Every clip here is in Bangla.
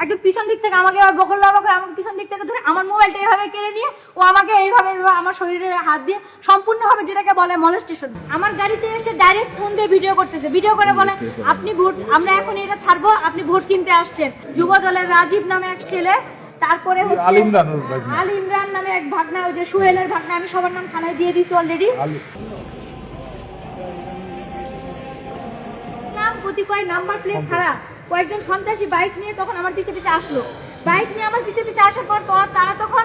একদম পিছন দিক থেকে আমাকে বকল করে আমাকে পিছন দিক থেকে ধরে আমার মোবাইলটা এইভাবে কেড়ে নিয়ে ও আমাকে এইভাবে আমার শরীরে হাত দিয়ে সম্পূর্ণভাবে যেটাকে বলে মলেস্টেশন। আমার গাড়িতে এসে ডাইরেক্ট ফোন দিয়ে ভিডিও করতেছে, ভিডিও করে বলে আপনি ভোট, আমরা এখন এটা ছাড়বো, আপনি ভোট কিনতে আসছেন। যুব দলের রাজীব নামে এক ছেলে, তারপরে হচ্ছে আল ইমরান নামে এক ভাগনা, ওই যে সুহেলের ভাগনা, আমি সবার নাম থানায় দিয়ে দিয়েছি অলরেডি। নাম কতিপয় নাম্বার প্লেট ছাড়া কয়েকজন সন্ত্রাসী বাইক নিয়ে তখন আমার পিছে পিছে আসলো। বাইক নিয়ে আমার পিছে পিছে আসার পর তারা তখন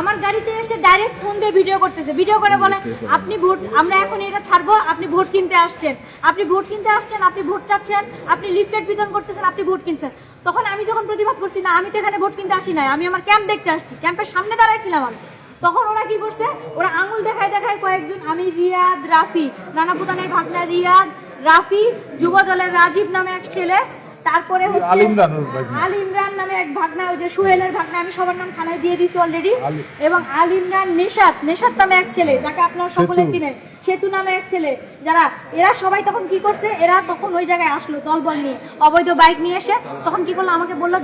আমার গাড়িতে এসে ডাইরেক্ট ফোন দিয়ে ভিডিও করতেছে, ভিডিও করে বলে আপনি ভোট, আমরা এখন এটা ছাড়বো, আপনি ভোট কিনতে আসছেন, আপনি ভোট কিনতে আসছেন, আপনি ভোট চাচ্ছেন, আপনি লিফলেট বিতরণ করতেছেন, আপনি ভোট কিনছেন। তখন আমি যখন প্রতিবাদ করছি, না আমি তো এখানে ভোট কিনতে আসি নাই, আমি আমার ক্যাম্প দেখতে আসছি, ক্যাম্পের সামনে দাঁড়াইছিলাম আমি। তখন ওরা কি করছে, ওরা আঙুল দেখায় দেখায় কয়েকজন, আমি রিয়াদ, রাফি, নানা প্রধানের ভাগনা রিয়াদ, রাফি, যুব দলের রাজীব নামে এক ছেলে, তারপরে হচ্ছে আল ইমরান নামে এক ভাগনা, ওই যে সুহেলের ভাগনা, আমি সবার নাম থানায় দিয়ে দিয়েছি অলরেডি। এবং আল ইমরান, নেশাত নামে এক ছেলে, যাকে আপনারা সকলে চিনেন, সেতু নামে এক ছেলে, যারা এরা সবাই তখন কি করছে, এরা তখন ওই জায়গায় আসলো দলবল নিয়ে, অবৈধ বাইক নিয়ে এসে তখন কি করলো, আমাকে বললো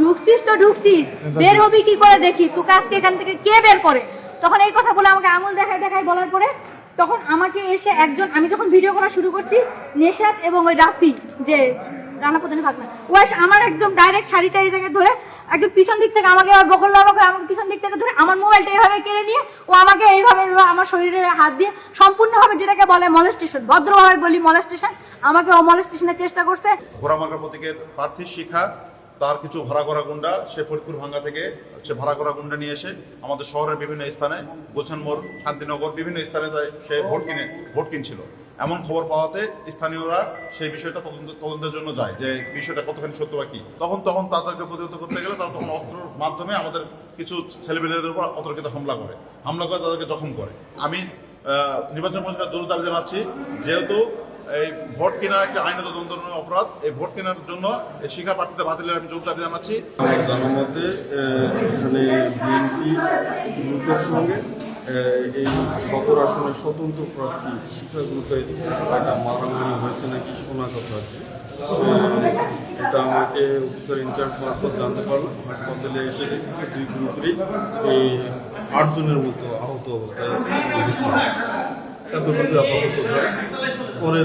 ঢুকছিস তো ঢুকছিস, বের হবি কি করে দেখি, তোকে আজকে এখান থেকে কে বের করে। তখন এই কথা বলে আমাকে আঙুল দেখায় দেখায় বলার পরে তখন আমাকে এসে একজন, আমি যখন ভিডিও করা শুরু করছি, নেশাত এবং ওই রাফি, যে রানা প্রধানের ভাগনা, ও এসে আমার একদম ডাইরেক্ট শাড়িটা এই জায়গায় ধরে একদম পিছন দিক থেকে আমাকে বকল করে আমাকে পিছন দিক থেকে ধরে আমার মোবাইলটা এইভাবে কেড়ে নিয়ে ও আমাকে এইভাবে আমার শরীরে হাত দিয়ে সম্পূর্ণভাবে যেটাকে বলে মলেস্টেশন, ভদ্রভাবে বলি মলেস্টেশন, আমাকে ও মলেস্টেশনের চেষ্টা করছে। ঘোড়ামার্কা প্রতীকের প্রার্থী শিখা তার কিছু ভাড়া করা গুন্ডা, সে ফরিদপুর ভাঙ্গা থেকে সে ভাড়া করা গুন্ডা নিয়ে এসে আমাদের শহরের বিভিন্ন স্থানে, গোছান মোড়, শান্তিনগর, বিভিন্ন স্থানে সে ভোট কিনছিল। এমন খবর পাওয়াতে স্থানীয়রা সেই বিষয়টা তদন্তের জন্য যায়, যে বিষয়টা কতখানি সত্য বা কি। তখন তাদেরকে প্রতিহত করতে গেলে তারা তখন অস্ত্রের মাধ্যমে আমাদের কিছু ছেলেমেয়েদের উপর অতর্কিত হামলা করে তাদেরকে জখম করে। আমি নির্বাচন কমিশনের জোর দাবি জানাচ্ছি, যেহেতু এই ভোট কেনা একটা আইনত দণ্ডনীয় অপরাধ, এই ভোট কেনার জন্য এই শিক্ষা প্রার্থীদের বাতিলের আমি জোর দাবি জানাচ্ছি। আমার জানার মতে এখানে বিএনপি গ্রুপের সঙ্গে এই সদর আসনের স্বতন্ত্র প্রার্থী শিক্ষা গ্রুপে একটা মারামারি হয়েছে নাকি শোনা কথা আর কি। এটা আমাকে অফিসার ইনচার্জ মারফত জানতে পারলাম। হাসপাতালে এসে দেখি দুই গ্রুপেরই এই 8 জনের মতো আহত অবস্থায় আছে। এতটুকু আপাতত পরে